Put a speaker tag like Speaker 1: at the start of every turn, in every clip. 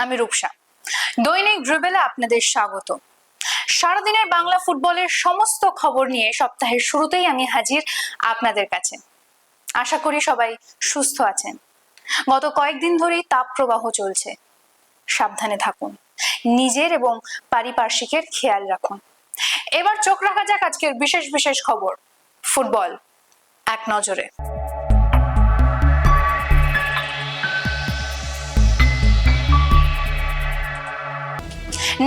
Speaker 1: আমি রূপসা। দৈনিক ড্রিবেলে আপনাদের স্বাগত। সারাদিনের বাংলা ফুটবলের সমস্ত খবর নিয়ে সপ্তাহের শুরুতেই আমি হাজির আপনাদের কাছে। আশা করি সবাই সুস্থ আছেন। গত কয়েকদিন ধরেই তাপপ্রবাহ চলছে। সাবধানে থাকুন, নিজের এবং পারিপার্শ্বিকের খেয়াল রাখুন। এবার চোখ রাখা যাক আজকের বিশেষ বিশেষ খবর, ফুটবল এক নজরে।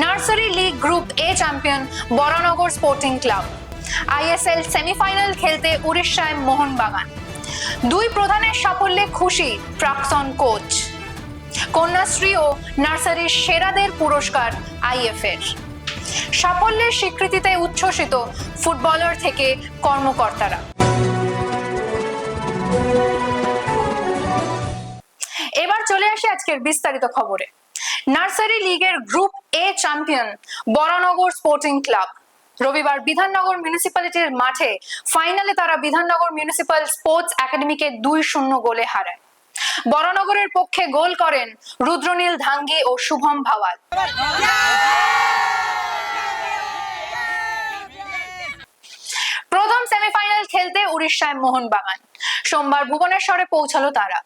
Speaker 1: Nursery league group A champion Baranagar sporting club. ISL semifinal খেলতে উড়িষ্যায় মোহনবাগান। দুই প্রধানের সাফল্যে খুশি প্রাক্তন কোচ। কন্যাশ্রী ও নার্সারির সেরাদের পুরস্কার আইএফএর। সাফল্যের স্বীকৃতিতে উচ্ছ্বসিত ফুটবলার থেকে কর্মকর্তারা। এবার চলে আসি আজকের বিস্তারিত খবরে। নার্সারি লিগের group A champion Baranagar sporting club রবিবার বিধাননগর মিউনিসিপ্যালিটির মাঠে ফাইনালে তারা বিধাননগর মিউনিসিপ্যাল স্পোর্টস একাডেমিকে 2-0 গোলে হারায়। বরানগরের পক্ষে গোল করেন রুদ্রনীল ধাঙ্গি ও শুভম ভাওয়াল। প্রথম সেমিফাইনাল খেলতে উড়িষ্যায় মোহনবাগান। সোমবার ভুবনেশ্বরে পৌঁছালো তারা।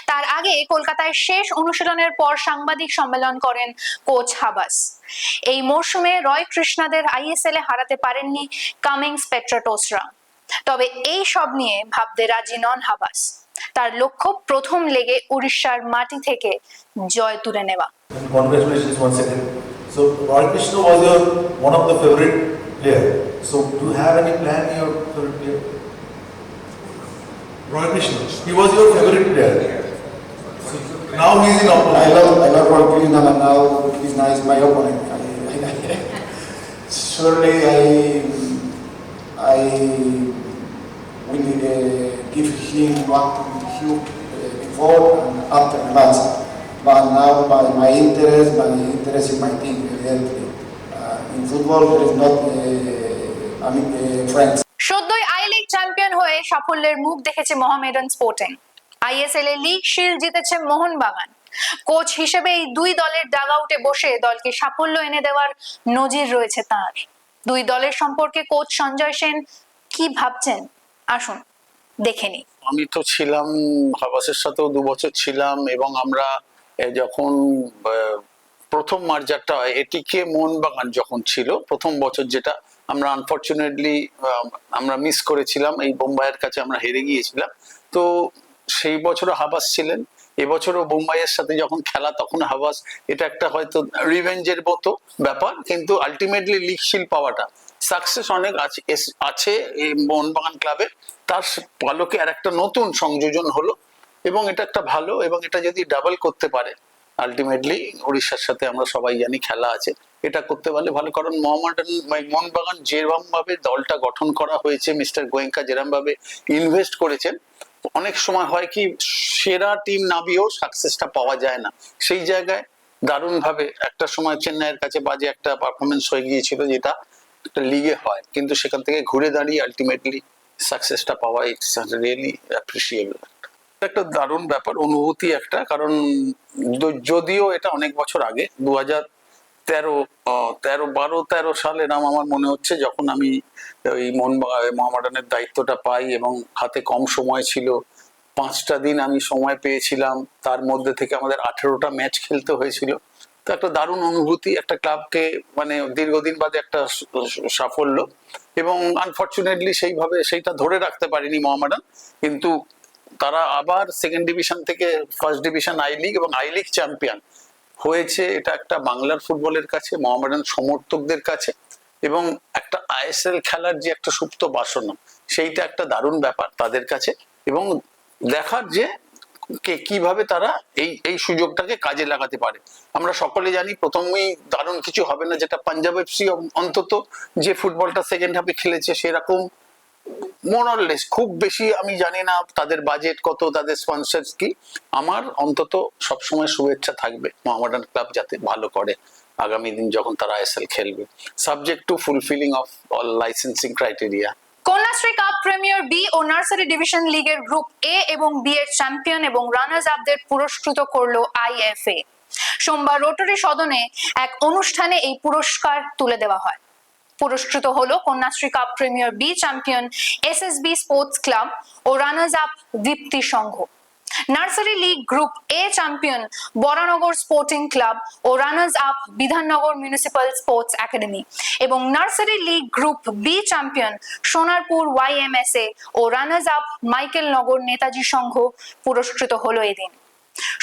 Speaker 1: তার আগে কলকাতায় শেষ অনুশীলনের পর সাংবাদিক সম্মেলন করেন কোচ হাবাস। এই মরশুমে রয় কৃষ্ণাদের আইএসএল এ হারাতে পারেননি কামিংস পেট্রাটোসরা। তবে এই সব নিয়ে ভাবতে রাজি নন হাবাস। তার লক্ষ্য প্রথম লেগে উড়িষ্যার মাটি থেকে জয় তুলে নেওয়া।
Speaker 2: Congratulations once again. So Roy Krishna was your one of the favorite player. So do you have any plan in your favorite player? Roy Krishna. He was your favorite player. So now he's in opponent.
Speaker 3: I love Roy Krishna, and now he's now my opponent. Surely I will give him what he before and after the match. But now my interest in my team, evidently. In football there is not friends.
Speaker 1: সদ্যই I league champion হয়ে সাফল্যের মুখ দেখেছে Mohammedan sporting. ISL এ league shield জিতেছে Mohun Bagan. Coach হিসেবে এই দুই দলের ডাগআউটে বসে দলকে সাফল্য এনে দেওয়ার নজির রয়েছে তার। দুই দলের সম্পর্কে কোচ সঞ্জয় সেন কি ভাবছেন, আসুন দেখে নিই।
Speaker 4: আমি তো ছিলাম হাবাসের সাথেও 2 বছর ছিলাম, এবং আমরা যখন প্রথম মার্জারটা এটিকে মোহনবাগান যখন ছিল প্রথম বছর, যেটা আমরা আনফরচুনেটলি আমরা মিস করেছিলাম, এই বোম্বাইয়ের কাছে আমরা হেরে গিয়েছিলাম। তো সেই বছরও হাবাস ছিলেন, এবছরও বোম্বাইয়ের সাথে যখন খেলা তখন হাবাস। এটা একটা হয়তো রিভেঞ্জের মতো ব্যাপার, কিন্তু আলটিমেটলি লিগ শিল্ড পাওয়াটা সাকসেস অনেক আছে এই মোহনবাগান ক্লাবে। তার পালকে আর একটা নতুন সংযোজন হলো, এবং এটা একটা ভালো, এবং এটা যদি ডাবল করতে পারে আলটিমেটলি উড়িষ্যার সাথে আমরা সবাই জানি খেলা আছে, এটা করতে পারলে ভালো। কারণ মোহনবাগান যেরকম ভাবে দলটা গঠন করা হয়েছে, মিস্টার গোয়েঙ্কা যেরকম ভাবে ইনভেস্ট করেছেন, অনেক সময় হয় কি সেরা টিম নামিয়েও সাকসেসটা পাওয়া যায় না। সেই জায়গায় দারুণ ভাবে একটা সময় চেন্নাইয়ের কাছে বাজে একটা পারফরমেন্স হয়ে গিয়েছিল, যেটা একটা লিগে হয়, কিন্তু সেখান থেকে ঘুরে দাঁড়িয়ে আলটিমেটলি সাকসেসটা পাওয়া ইটস রিয়েলি অ্যাপ্রিসিয়েবল। একটা দারুণ ব্যাপার, অনুভূতি একটা। কারণ যদিও এটা অনেক বছর আগে, 2013 সালের নাম আমার মনে হচ্ছে, যখন আমি ওই মোহামেডানের দায়িত্বটা পাই, এবং হাতে কম সময় ছিল, 5টা দিন আমি সময় পেয়েছিলাম, তার মধ্যে থেকে আমাদের 18টা ম্যাচ খেলতে হয়েছিল। তো একটা দারুণ অনুভূতি, একটা ক্লাবকে মানে দীর্ঘদিন বাদে একটা সাফল্য, এবং আনফরচুনেটলি সেইটা ধরে রাখতে পারিনি মোহামেডান। কিন্তু তারা আবার সেকেন্ড ডিভিশন থেকে ফার্স্ট ডিভিশন আই লিগ এবং আই লিগ চ্যাম্পিয়ন হয়েছে। এটা একটা বাংলার ফুটবলের কাছে, মোহামেডান সমর্থকদের কাছে, এবং একটা আইএসএল খেলার যে একটা সুপ্ত বাসনা, সেইটা একটা দারুণ ব্যাপার তাদের কাছে। এবং দেখার যে কিভাবে তারা এই সুযোগটাকে কাজে লাগাতে পারে। আমরা সকলে জানি প্রথমেই দারুণ কিছু হবে না, যেটা পাঞ্জাব এফসি অন্তত যে ফুটবলটা সেকেন্ড হাফে খেলেছে, সেরকম মোরলেস খুব বেশি আমি জানি না তাদের বাজেট কত, তাদের স্পন্সরস কি। আমার অন্তত সবসময় শুভেচ্ছা থাকবে মোহামেডান ক্লাব যাতে ভালো করে আগামী দিন যখন তারা আইএসএল খেলবে, subject to fulfilling of all licensing criteria.
Speaker 1: Kanyashree cup premier B ও নার্সারি ডিভিশন লিগের গ্রুপ এ এবং বি এর চ্যাম্পিয়ন এবং রানার্স আপদের পুরস্কৃত করলো আইএফএ। সোমবার রোটারি সদনে এক অনুষ্ঠানে এই পুরস্কার তুলে দেওয়া হয়। পুরস্কৃত হলো Kanyashree cup premier B champion SSB sports club ও runners up Dipti Sangha, nursery league group A champion Baranagar sporting club ও runners up Bidhannagar municipal sports academy এবং nursery league group B champion Sonarpur YMSA ও রানার্স আপ মাইকেল নগর নেতাজি সংঘ পুরস্কৃত হলো এদিন।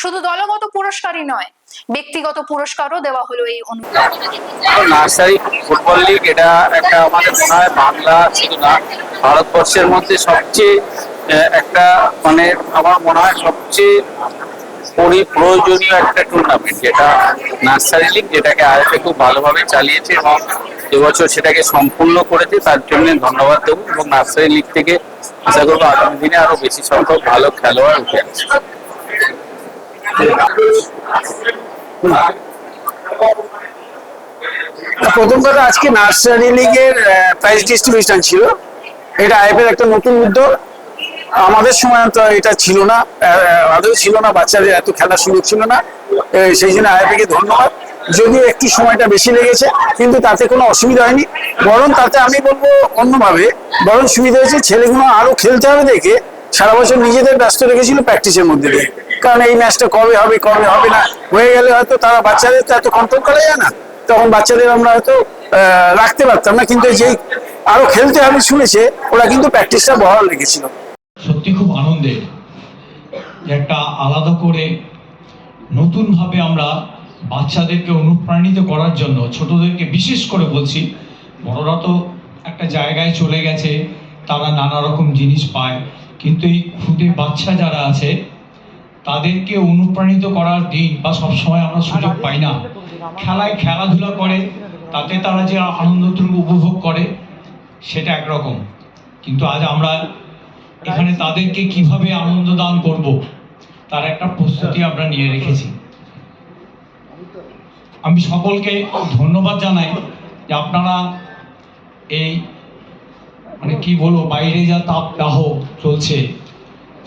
Speaker 1: শুধু দলগত পুরস্কারই নয়, ব্যক্তিগত পুরস্কারও দেওয়া হলো এই অনুষ্ঠানে।
Speaker 5: নার্সারি ফুটবল লিগ এটা একটা আমাদের মনে হয় বাংলা শুধু না ভারতবর্ষের মধ্যে সবচেয়ে একটা মানে আমার মনে হয় সবচেয়ে প্রয়োজনীয় একটা টুর্নামেন্ট, যেটা নার্সারি লিগ, যেটাকে আইএফএ খুব ভালোভাবে চালিয়েছে এবং এবছর সেটাকে সম্পূর্ণ করেছে। তার জন্য ধন্যবাদ দেবো এবং নার্সারি লিগ থেকে আশা করবো আগামী দিনে আরো বেশি সংখ্যক ভালো খেলোয়াড় উঠে আসছে।
Speaker 6: প্রথম কথা, আজকে নার্সারি লিগের প্রাইজ ডিস্ট্রিবিউশন ছিল। এটা আইএফএর একটা নতুন উদ্যোগ। আমাদের সময় তো এটা ছিল না, আদৌ ছিল না, বাচ্চাদের এত খেলার সুযোগ ছিল না। সেই জন্য আইএফএকে ধন্যবাদ। যদিও একটু সময়টা বেশি লেগেছে, কিন্তু তাতে কোনো অসুবিধা হয়নি। বরং তাতে আমি বলবো অন্যভাবে বরং সুবিধা হয়েছে, ছেলেগুলো আরো খেলতে হবে দেখে সারা বছর নিজেদের ব্যস্ত রেখেছিল প্র্যাকটিসের মধ্যে দিয়ে। কারণ এই ম্যাচটা কবে হবে কবে হবে না হয়ে গেলে হয়তো তারা বাচ্চাদের তো এত কন্ট্রোল করা যায় না, তখন বাচ্চাদের আমরা হয়তো রাখতে পারতাম না। কিন্তু যেই আরো খেলতে হবে শুনেছে, ওরা কিন্তু প্র্যাকটিসটা বহাল রেখেছিল।
Speaker 7: সত্যি খুব আনন্দের যে একটা আলাদা করে নতুনভাবে আমরা বাচ্চাদেরকে অনুপ্রাণিত করার জন্য, ছোটদেরকে বিশেষ করে বলছি, বড়রা তো একটা জায়গায় চলে গেছে, তারা নানা রকম জিনিস পায়, কিন্তু এই খুদে বাচ্চা যারা আছে তাদেরকে অনুপ্রাণিত করার দিন বা সবসময় আমরা সুযোগ পাই না। খেলায় খেলাধুলা করে তাতে তারা যে আনন্দটুকু উপভোগ করে সেটা একরকম, কিন্তু আজ আমরা এখানে তাদেরকে কিভাবে আনন্দ দান করব তার একটা প্রস্তুতি আমরা নিয়ে রেখেছি। আমি সকলকে ধন্যবাদ জানাই যে আপনারা এই মানে কি বলবো, বাইরে যা তাপদাহ চলছে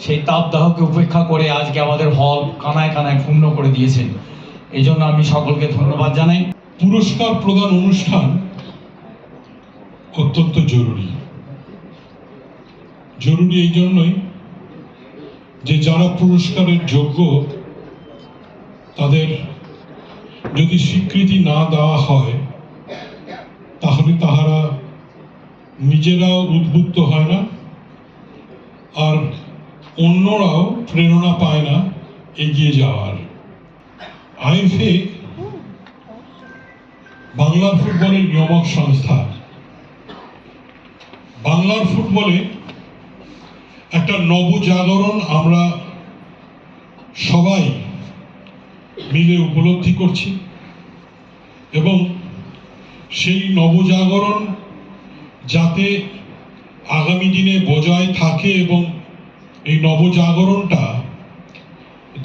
Speaker 7: সেই তাপদাহকে উপেক্ষা করে আজকে আমাদের হল কানায় কানায় পূর্ণ করে দিয়েছেন। এই জন্য আমি সকলকে ধন্যবাদ জানাই।
Speaker 8: পুরস্কার প্রদান অনুষ্ঠান অত্যন্ত জরুরি এই জন্যই যে যারা পুরস্কারের যোগ্য তাদের যদি স্বীকৃতি না দেওয়া হয় তাহলে তাহারা নিজেরাও উদ্বুদ্ধ হয় না, আর অন্যরাও প্রেরণা পায় না এগিয়ে যাওয়ার। আইএফএ বাংলার ফুটবলের নিয়ামক সংস্থা। বাংলার ফুটবলে একটা নবজাগরণ আমরা সবাই মিলে উপলব্ধি করছি এবং সেই নবজাগরণ যাতে আগামী দিনে বজায় থাকে এবং এই নবজাগরণটা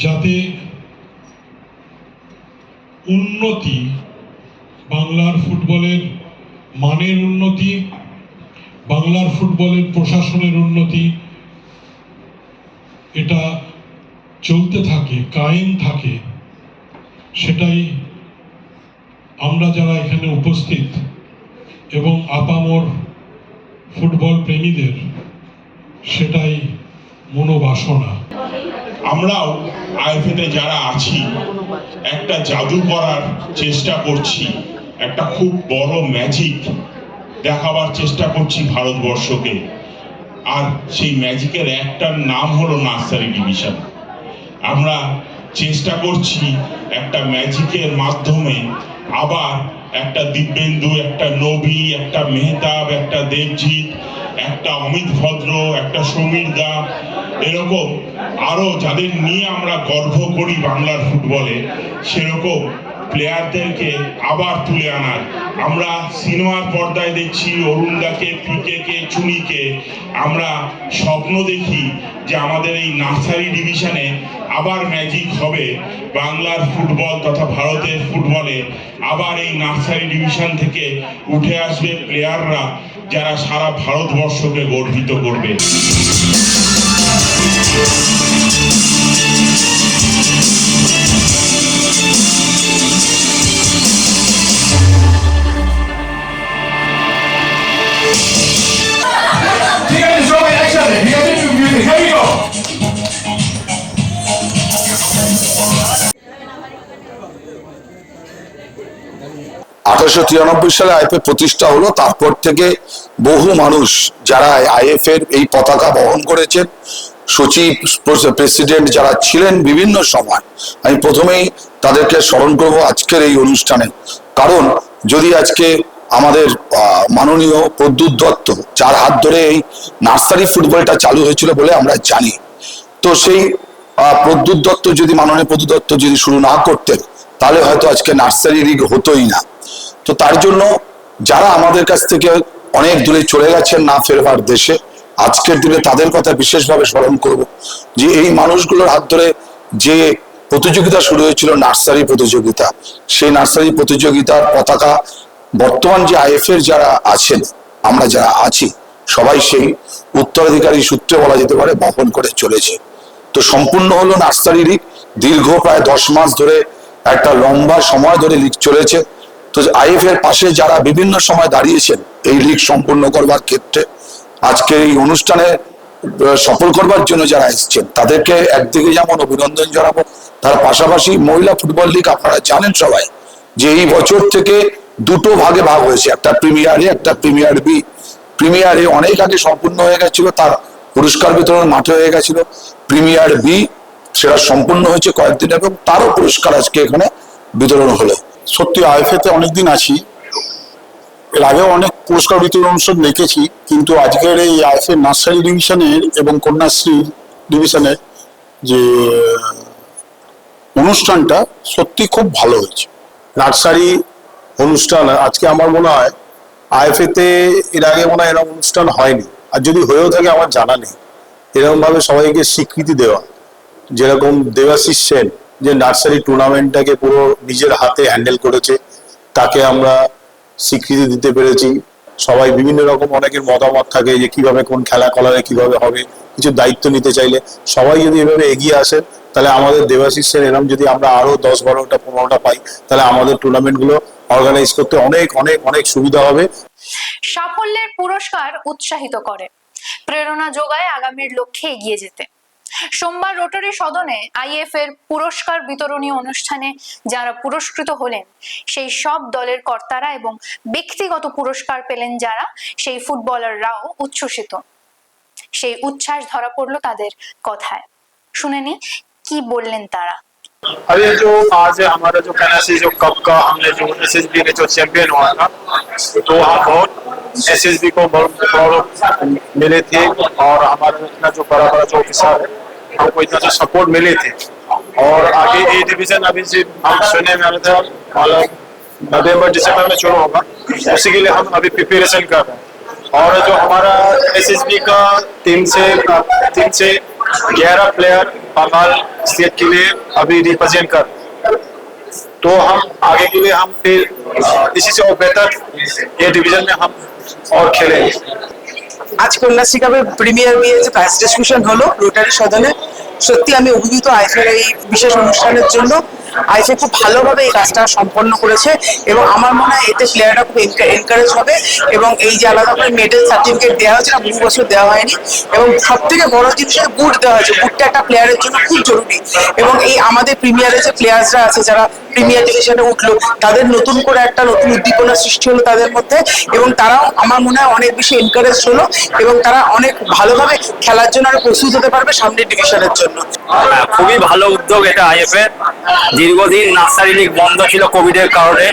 Speaker 8: যাতে উন্নতি, বাংলার ফুটবলের মানের উন্নতি, বাংলার ফুটবলের প্রশাসনের উন্নতি, এটা চলতে থাকে, কায়েম থাকে, সেটাই আমরা যারা এখানে উপস্থিত এবং আপামর ফুটবল প্রেমীদের সেটাই মনোবাসনা।
Speaker 9: আমরাও আইএফএতে যারা আছি একটা জাদু করার চেষ্টা করছি, একটা খুব বড় ম্যাজিক দেখাবার চেষ্টা করছি ভারতবর্ষকে। আর সেই ম্যাজিকের একটার নাম হলো নার্সারি ডিভিশন। আমরা চেষ্টা করছি একটা ম্যাজিকের মাধ্যমে আবার একটা দিব্যেন্দু, একটা নবী, একটা মেহতাব, একটা দেবজিৎ, একটা অমিত ভদ্র, একটা সমীর দা, এরকম আরো যাদের নিয়ে আমরা গর্ব করি বাংলার ফুটবলে, সেরকম প্লেয়ারদেরকে আবার তুলে আনার। আমরা সিনেমার পর্দায় দেখছি অরুণদাকে, পিকেকে, চুনিকে। আমরা স্বপ্ন দেখি যে আমাদের এই নার্সারি ডিভিশনে আবার ম্যাজিক হবে, বাংলার ফুটবল তথা ভারতের ফুটবলে আবার এই নার্সারি ডিভিশন থেকে উঠে আসবে প্লেয়াররা যারা সারা ভারতবর্ষকে গর্বিত করবে।
Speaker 10: 1893 সালে আইএফএ প্রতিষ্ঠা হলো। তারপর থেকে বহু মানুষ যারা আইএফ এর এই পতাকা বহন করেছেন, সচিব, প্রেসিডেন্ট যারা ছিলেন বিভিন্ন সময়, আমি প্রথমেই তাদেরকে স্মরণ করব আজকের এই অনুষ্ঠানে। কারণ যদি আজকে আমাদের মাননীয় প্রদ্যুৎ দত্ত, যার হাত ধরে এই নার্সারি ফুটবলটা চালু হয়েছিল বলে আমরা জানি, তো সেই প্রদ্যুৎ দত্ত যদি, মাননীয় প্রদ্যুৎ দত্ত যদি শুরু না করতেন, তাহলে হয়তো আজকে নার্সারি লিগ হতোই না। তো তার জন্য যারা আমাদের কাছ থেকে অনেক দূরে চলে গেছেন না ফেরবার দেশে, আজকের দিনে তাদের কথা বিশেষভাবে স্মরণ করব, যে এই মানুষগুলোর হাত ধরে যে প্রতিযোগিতা শুরু হয়েছিল, নার্সারি প্রতিযোগিতা, সেই নার্সারি প্রতিযোগিতার পতাকা বর্তমান যে আইএফ এর যারা আছেন, আমরা যারা আছি, সবাই সেই উত্তরাধিকারী সূত্রে বলা যেতে পারে বহন করে চলেছে। তো সম্পূর্ণ হলো নার্সারি লিগ, দীর্ঘ প্রায় 10 মাস ধরে একটা লম্বা সময় ধরে লিগ চলেছে। তো আইএফ এর পাশে যারা বিভিন্ন সময় দাঁড়িয়েছেন এই লিগ সম্পূর্ণ করবার ক্ষেত্রে, আজকে এই অনুষ্ঠানে সফল করবার জন্য যারা এসেছেন, তাদেরকে একদিকে যেমন অভিনন্দন জানাবো, তার পাশাপাশি মহিলা ফুটবল লিগ আপনারা জানেন সবাই যে এই বছর থেকে দুটো ভাগে ভাগ হয়েছে, একটা প্রিমিয়ার এ, একটা প্রিমিয়ার বি। প্রিমিয়ার এ অনেক আগে সম্পূর্ণ হয়ে গেছিল, তার পুরস্কার বিতরণ মাঠে হয়ে গেছিল। প্রিমিয়ার বি সেটা সম্পূর্ণ হয়েছে কয়েকদিন, এবং তারও পুরস্কার আজকে এখানে বিতরণ হলো।
Speaker 6: সত্যি আইএফএ তে অনেকদিন আছি, এর আগেও অনেক পুরস্কার বিতরণ অনুষ্ঠান দেখেছি, কিন্তু আজকের এই আইএফএ নার্সারি ডিভিশনের এবং কন্যাশ্রী ডিভিশনের যে অনুষ্ঠানটা সত্যি খুব ভালো হয়েছে। নার্সারি অনুষ্ঠান আজকে আমার মনে হয় আইএফএ তে এর আগে মনে হয় এরকম অনুষ্ঠান হয়নি, আর যদি হয়েও থাকে আমার জানা নেই। এরকম ভাবে সবাইকে স্বীকৃতি দেওয়া, যেরকম দেবাশিস সেন যে নার্সারি টুর্নামেন্টটাকে পুরো নিজের হাতে হ্যান্ডেল করেছে, তাকে আমরা স্বীকৃতি দিতে পেরেছি। সবাই বিভিন্ন রকম অনেকের মতামত থাকে যে কিভাবে কোন খেলা কলারে কিভাবে হবে, কিছু দায়িত্ব নিতে চাইলে সবাই যদি এভাবে এগিয়ে আসেন, তাহলে আমাদের দেবাশিস সেন এরকম যদি আমরা আরো 10, 12টা, 15টা পাই, তাহলে আমাদের টুর্নামেন্টগুলো অর্গানাইজ করতে অনেক অনেক অনেক সুবিধা হবে।
Speaker 1: সাফল্যের পুরস্কার উৎসাহিত করে, প্রেরণা যোগায় আগামীর লক্ষ্যে এগিয়ে যেতে। সোমবার রোটারি সদনে আইএফ এর পুরস্কার বিতরণী অনুষ্ঠানে যারা পুরস্কৃত হলেন, সেই সব দলের কর্তারা এবং ব্যক্তিগত পুরস্কার পেলেন যারা, সেই ফুটবলাররাও উচ্ছ্বসিত। সেই উচ্ছ্বাস ধরা পড়লো তাদের কথায়। শুনে নি কি বললেন তারা।
Speaker 6: अरे जो आज हमारा जो पेनासी जो कप का हमने जो एसएसबी में जो चैंपियन हुआ था, तो हम बहुत एसएसबी को बहुत मिले थे, और हमारा इतना जो बड़ा बड़ा जो ऑफिसर है हमको इतना जो सपोर्ट मिले थे। और आगे ए डिवीजन अभी से हम सुनने में आ रहा था, मतलब नवंबर दिसंबर में शुरू होगा, उसी के लिए हम अभी प्रिपरेशन कर रहे हैं। और जो हमारा एसएसबी का टीम से 11 प्लेयर बंगाल स्टेट के लिए अभी रिप्रेजेंट कर, तो हम आगे के लिए हम फिर इसी से और बेहतर ये डिवीजन में हम और खेलेंगे।
Speaker 11: আজ কন্যাশ্রী কাপের প্রিমিয়ার বিয়ে যে প্রাইজ ডিস্ট্রিবিউশন হলো রোটারি সদনে, সত্যি আমি অভিভূত আইএফএর এই বিশেষ অনুষ্ঠানের জন্য। আইএফএ খুব ভালোভাবে এই কাজটা সম্পন্ন করেছে, এবং আমার মনে হয় এতে প্লেয়াররা খুব এনকারেজ হবে। এবং এই যে আলাদা করে মেডেল সার্টিফিকেট দেওয়া হয়েছে না, বহু বছর দেওয়া হয়নি, এবং সব থেকে বড় জিনিস বুট দেওয়া হয়েছে। বুটটা একটা প্লেয়ারের জন্য খুব জরুরি, এবং এই আমাদের প্রিমিয়ারে যে প্লেয়ার্সরা আছে যারা প্রিমিয়ার ডিভিশনে উঠলো, তাদের নতুন করে একটা নতুন উদ্দীপনা সৃষ্টি হলো তাদের মধ্যে, এবং তারাও আমার মনে হয় অনেক বেশি এনকারেজ হলো, এবং তারা অনেক ভালোভাবে খেলার জন্য আরো প্রস্তুত হতে পারবে সামনের ডিভিশনের জন্য।
Speaker 5: খুবই ভালো উদ্যোগ এটা আইএফ এর। দীর্ঘদিন নার্সারি লিগ বন্ধ ছিল কোভিড এর কারণে।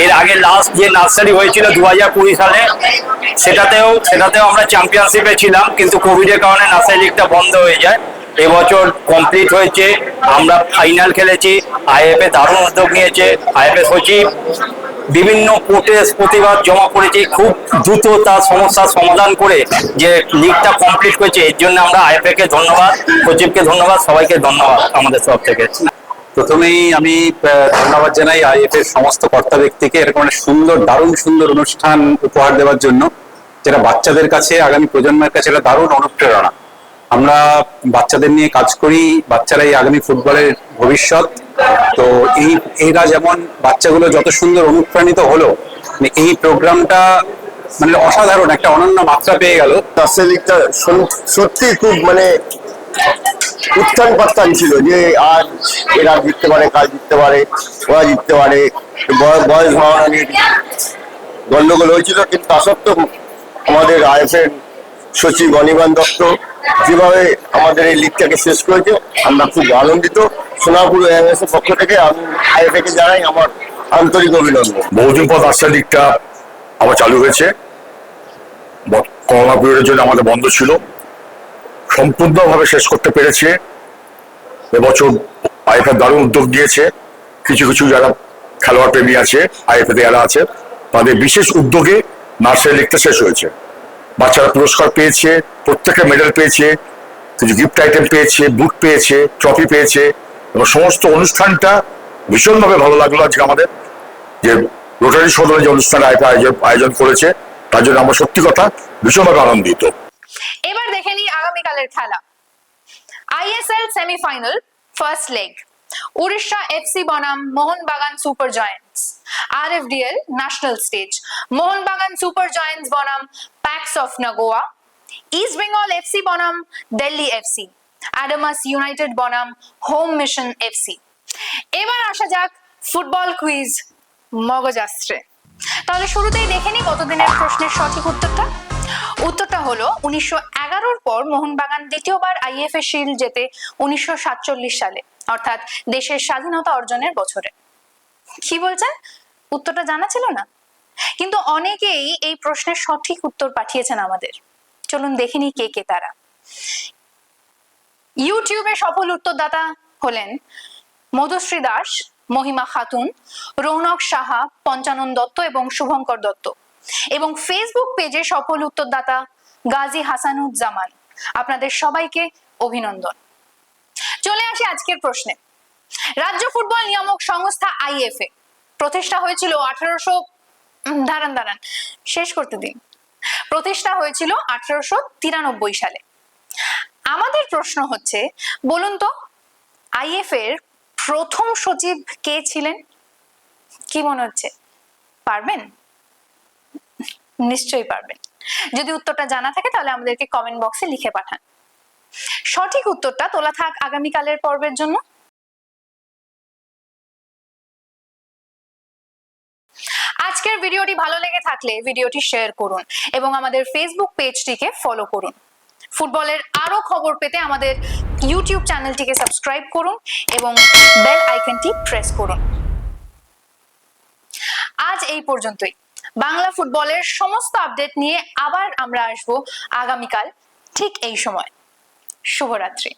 Speaker 5: এর আগে লাস্ট যে নার্সারি হয়েছিল 2020 সালে, সেটাতেও আমরা চ্যাম্পিয়নশিপে ছিলাম, কিন্তু কোভিড এর কারণে নার্সারি লিগটা বন্ধ হয়ে যায়। এবছর কমপ্লিট হয়েছে, আমরা ফাইনাল খেলেছি। আইএফএ দারুণ উদ্যোগ নিয়েছে। আইএফএ সচিব বিভিন্ন প্রোটেস্ট প্রতিবাদ জমা করেছে, খুব দ্রুত তার সমস্যার সমাধান করে যে লিগটা কমপ্লিট করেছে। এর জন্য আমরা আইএফএ কে ধন্যবাদ, সচিবকে ধন্যবাদ, সবাইকে ধন্যবাদ আমাদের তরফ থেকে।
Speaker 12: প্রথমেই আমি ধন্যবাদ জানাই আইএফ এর সমস্ত কর্তা ব্যক্তিকে এরকম একটা সুন্দর, দারুণ সুন্দর অনুষ্ঠান উপহার দেওয়ার জন্য, যেটা বাচ্চাদের কাছে, আগামী প্রজন্মের কাছে এটা দারুণ অনুপ্রেরণা। আমরা বাচ্চাদের নিয়ে কাজ করি, বাচ্চারাই আগামী ফুটবলের ভবিষ্যৎ। তো এরা যেমন বাচ্চাগুলো যত সুন্দর অনুপ্রাণিত হলো, এই প্রোগ্রামটা মানে অসাধারণ একটা অনন্য মাত্রা পেয়ে গেল।
Speaker 3: নার্সারি লিগটা সত্যি খুব মানে উত্থান পাত্তান ছিল যে আজ এরা জিততে পারে, কাল জিততে পারে, ওরা জিততে পারে, বয়স ভাবনা নিয়ে গন্ডগোল হয়েছিল। কিন্তু তা সত্ত্বেও আমাদের আইএফএর সচিব অনির্বাণ দত্ত যেভাবে আমাদের এই লিগটাকে শেষ করেছে, আমরা খুব আনন্দিত। সোনারপুর এএমএস এর পক্ষ থেকে আমি আইএফএ কে জানাই আমার আন্তরিক অভিনন্দন।
Speaker 10: বহুদিন পর রাজশাহী লিগটা আবার চালু হয়েছে। করোনা পিরিয়ডের জন্য আমাদের বন্ধ ছিল, সম্পূর্ণভাবে শেষ করতে পেরেছে। এবছর আইএফএ দারুণ উদ্যোগ নিয়েছে। কিছু কিছু যারা খেলোয়াড় প্রেমী আছে, আইএফএ তে যারা আছে, তাদের বিশেষ উদ্যোগে নার্সারি লিগটা শেষ হয়েছে। বাচ্চারা পুরস্কার পেয়েছে, প্রত্যেকে মেডেল পেয়েছে, কিছু গিফট আইটেম পেয়েছে, বুট পেয়েছে, ট্রফি পেয়েছে, এবং সমস্ত অনুষ্ঠানটা ভীষণভাবে ভালো লাগলো আজকে আমাদের, যে রোটারি সদনে যে অনুষ্ঠান আয়োজন করেছে, তার জন্য আমরা সত্যি কথা ভীষণভাবে আনন্দিত।
Speaker 1: এবার দেখে নিই আগামীকালের খেলা। ISL semifinal first leg, Odisha FC বনাম Mohun Bagan super giants. RFDL national stage, Mohun Bagan super giants বনাম প্যাক্স of Nagoya. East Bengal FC বনাম দিল্লি এফসি। অ্যাডামাস ইউনাইটেড বনাম হোম মিশন এফসি। এবার আসা যাক ফুটবল কুইজ মগজাস্ত্রে। তাহলে শুরুতেই দেখে নিই কতদিনের প্রশ্নের সঠিক উত্তরটা। উত্তরটা হলো 1911-র পর মোহনবাগান দ্বিতীয়বার আইএফএ শিল্ড জেতে 1947 সালে, অর্থাৎ দেশের স্বাধীনতা অর্জনের বছরে। কি বলছেন, উত্তরটা জানা ছিল না? কিন্তু অনেকেই এই প্রশ্নের সঠিক উত্তর পাঠিয়েছেন আমাদের। চলুন দেখে নিই কে কে তারা। ইউটিউবে সফল উত্তরদাতা হলেন মধুশ্রী দাস, মহিমা খাতুন, রৌনক সাহা, পঞ্চানন দত্ত এবং শুভঙ্কর দত্ত। এবং ফেসবুক পেজে সফল উত্তরদাতা গাজী হাসানুজ্জামান। আপনাদের সবাইকে অভিনন্দন। চলে আসি আজকের প্রশ্নে। রাজ্য ফুটবল নিয়ামক সংস্থা আইএফএ প্রতিষ্ঠা হয়েছিল প্রতিষ্ঠা হয়েছিল 1893 সালে। আমাদের প্রশ্ন হচ্ছে, বলুন তো আইএফএ এর প্রথম সচিব কে ছিলেন? কি মনে হচ্ছে, পারবেন? নিশ্চয়ই পারবেন। যদি উত্তরটা জানা থাকে তাহলে আমাদেরকে কমেন্ট বক্সে লিখে পাঠান। সঠিক উত্তরটা তোলা থাক আগামীকালের পর্বের জন্য। আজকের ভিডিওটি ভালো লেগে থাকলে ভিডিওটি শেয়ার করুন এবং আমাদের ফেসবুক পেজটিকে ফলো করুন। ফুটবলের আরো খবর পেতে আমাদের ইউটিউব চ্যানেলটিকে সাবস্ক্রাইব করুন এবং বেল আইকনটি প্রেস করুন। আজ এই পর্যন্তই। বাংলা ফুটবলের সমস্ত আপডেট নিয়ে আবার আমরা আসবো আগামীকাল ঠিক এই সময়। শুভরাত্রি।